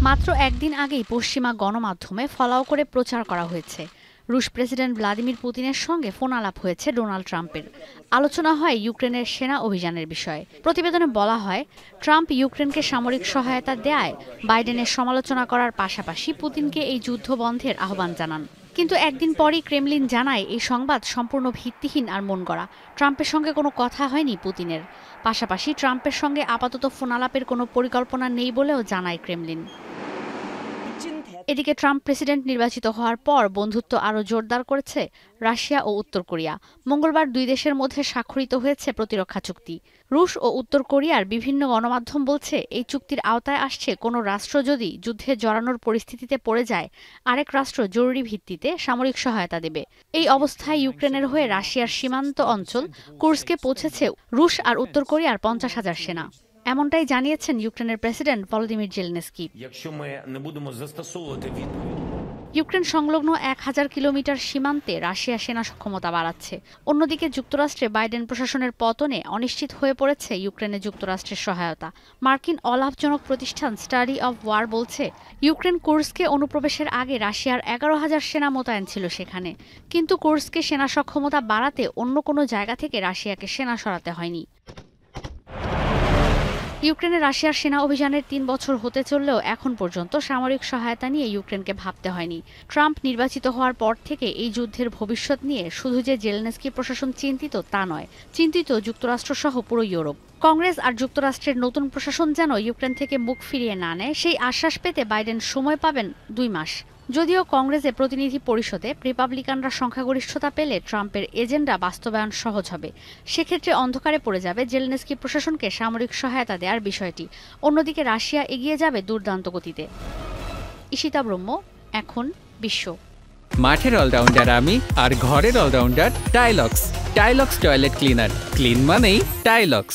মাত্র একদিন আগেই পশ্চিমা গণমাধ্যমে ফলাও করে প্রচার করা হয়েছে রুশ প্রেসিডেন্ট ভ্লাদিমির পুতিনের সঙ্গে ফোন আলাপ হয়েছে ডোনাল্ড ট্রাম্পের। আলোচনা হয় ইউক্রেনের সেনা অভিযানের বিষয়ে। প্রতিবেদনে বলা হয়, ট্রাম্প ইউক্রেনকে সামরিক সহায়তা দেয়ায় বাইডেনের সমালোচনা করার পাশাপাশি পুতিনকে এই যুদ্ধ বন্ধের আহ্বান জানান। কিন্তু একদিন পরই ক্রেমলিন জানায় এই সংবাদ সম্পূর্ণ ভিত্তিহীন আর মনগড়া। ট্রাম্পের সঙ্গে কোনো কথা হয়নি পুতিনের। পাশাপাশি ট্রাম্পের সঙ্গে আপাতত ফোন আলাপের কোনো পরিকল্পনা নেই বলেও জানায় ক্রেমলিন। এদিকে ট্রাম্প প্রেসিডেন্ট নির্বাচিত হওয়ার পর বন্ধুত্ব আরও জোরদার করেছে রাশিয়া ও উত্তর কোরিয়া। মঙ্গলবার দুই দেশের মধ্যে স্বাক্ষরিত হয়েছে প্রতিরক্ষা চুক্তি। রুশ ও উত্তর কোরিয়ার বিভিন্ন গণমাধ্যম বলছে, এই চুক্তির আওতায় আসছে কোনো রাষ্ট্র যদি যুদ্ধে জড়ানোর পরিস্থিতিতে পড়ে যায়, আরেক রাষ্ট্র জরুরি ভিত্তিতে সামরিক সহায়তা দেবে। এই অবস্থায় ইউক্রেনের হয়ে রাশিয়ার সীমান্ত অঞ্চল কুর্স্কে পৌঁছেছে রুশ আর উত্তর কোরিয়ার 50,000 সেনা। এমনটাই জানিয়েছেন ইউক্রেনের প্রেসিডেন্ট ভলোদিমির জেলেনস্কি। ইউক্রেন সংলগ্ন 1000 কিলোমিটার সীমান্তে রাশিয়া সেনা সক্ষমতা বাড়াচ্ছে। অন্যদিকে যুক্তরাষ্ট্রে বাইডেন প্রশাসনের পতনে অনিশ্চিত হয়ে পড়েছে ইউক্রেনে যুক্তরাষ্ট্রের সহায়তা। মার্কিন অলাভজনক প্রতিষ্ঠান স্টাডি অব ওয়ার বলছে, ইউক্রেন কুর্স্কে অনুপ্রবেশের আগে রাশিয়ার 11,000 সেনা মোতায়েন ছিল সেখানে। কিন্তু কুর্স্কে সেনা সক্ষমতা বাড়াতে অন্য কোনো জায়গা থেকে রাশিয়াকে সেনা সরাতে হয়নি। ইউক্রেনে রাশিয়ার সেনা অভিযানের 3 বছর হতে চললেও এখন পর্যন্ত সামরিক সহায়তা নিয়ে ইউক্রেনকে ভাবতে হয়নি। ট্রাম্প নির্বাচিত হওয়ার পর থেকে এই যুদ্ধের ভবিষ্যৎ নিয়ে শুধু যে জেলেনস্কি প্রশাসন চিন্তিত তা নয়, চিন্তিত যুক্তরাষ্ট্রসহ পুরো ইউরোপ। কংগ্রেস আর যুক্তরাষ্ট্রের নতুন প্রশাসন যেন ইউক্রেন থেকে মুখ ফিরিয়ে না নেয়, সেই আশ্বাস পেতে বাইডেন সময় পাবেন 2 মাস। যদিও কংগ্রেসে প্রতিনিধি পরিষদে রিপাবলিকানরা সংখ্যাগরিষ্ঠতা পেলে ট্রাম্পের এজেন্ডা বাস্তবায়ন সহজ হবে। সেক্ষেত্রে অন্ধকারে পড়ে যাবে জেলেনস্কি প্রশাসনকে সামরিক সহায়তা দেওয়ার বিষয়টি। অন্যদিকে রাশিয়া এগিয়ে যাবে দুর্দান্ত গতিতে। ঈশিতা ব্রহ্ম, এখন বিশ্ব। মাঠের অলরাউন্ডার আমি, আর ঘরের allrounder Tylox. Tylox toilet cleaner, clean মানেই টাইলক্স।